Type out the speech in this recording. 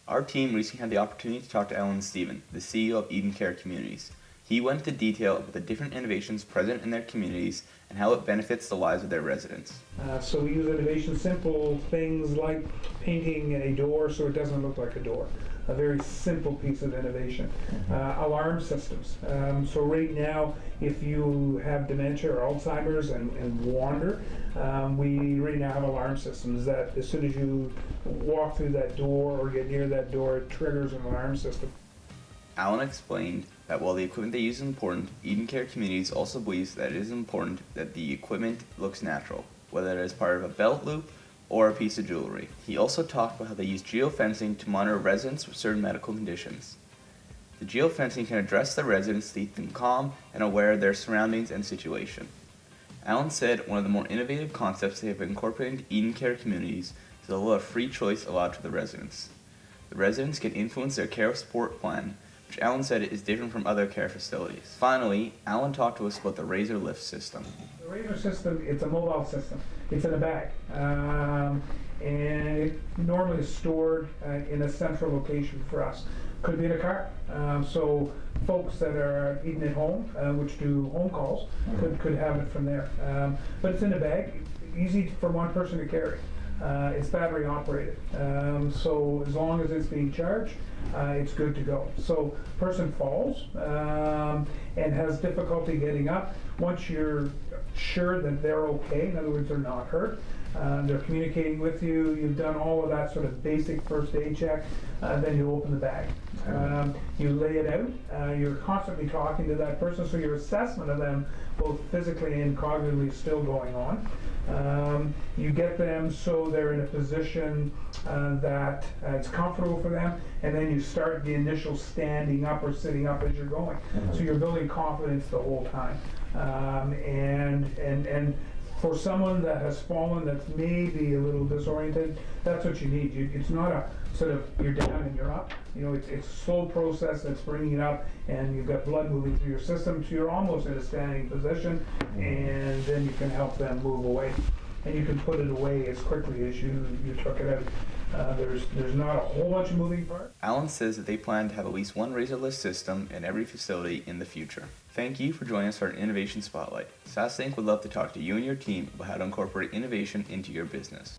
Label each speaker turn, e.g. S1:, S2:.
S1: Our team recently had the opportunity to talk to Alan Stephen, the CEO of Eden Care Communities. He went into detail about the different innovations present in their communities and how it benefits the lives of their residents.
S2: So we use innovation, simple things like painting a door so it doesn't look like a door. A very simple piece of innovation. Alarm systems. So right now, if you have dementia or Alzheimer's and wander, we right now have alarm systems that as soon as you walk through that door or get near that door, it triggers an alarm system.
S1: Alan explained that while the equipment they use is important, Eden Care Communities also believes that it is important that the equipment looks natural, whether it is part of a belt loop or a piece of jewelry. He also talked about how they use geofencing to monitor residents with certain medical conditions. The geofencing can address the residents to keep them calm and aware of their surroundings and situation. Alan said one of the more innovative concepts they have incorporated into Eden Care Communities is a lot of free choice allowed to the residents. The residents can influence their care support plan, which Alan said is different from other care facilities. Finally, Alan talked to us about the Razor Lift system.
S2: The Razor system, it's a mobile system. It's in a bag. And it normally is stored in a central location for us. Could be in a car. So folks that are eating at home, which do home calls, could have it from there. But it's in a bag, easy for one person to carry. It's battery operated. So as long as it's being charged, it's good to go. So person falls and has difficulty getting up. Once you're sure that they're okay, in other words, they're not hurt, they're communicating with you, you've done all of that sort of basic first aid check, then you open the bag. You lay it out, you're constantly talking to that person, so your assessment of them, both physically and cognitively, is still going on. You get them so they're in a position that it's comfortable for them, and then you start the initial standing up or sitting up as you're going. So you're building confidence the whole time. And for someone that has fallen, that's maybe a little disoriented, that's what you need. It's not a sort of you're down and you're up. You know, it's a slow process that's bringing it up, and you've got blood moving through your system, so you're almost in a standing position, and then you can help them move away. And you can put it away as quickly as you took it out. There's not a whole bunch of moving parts.
S1: Alan says that they plan to have at least one Razor Lift system in every facility in the future. Thank you for joining us for our Innovation Spotlight. Sask Inc. would love to talk to you and your team about how to incorporate innovation into your business.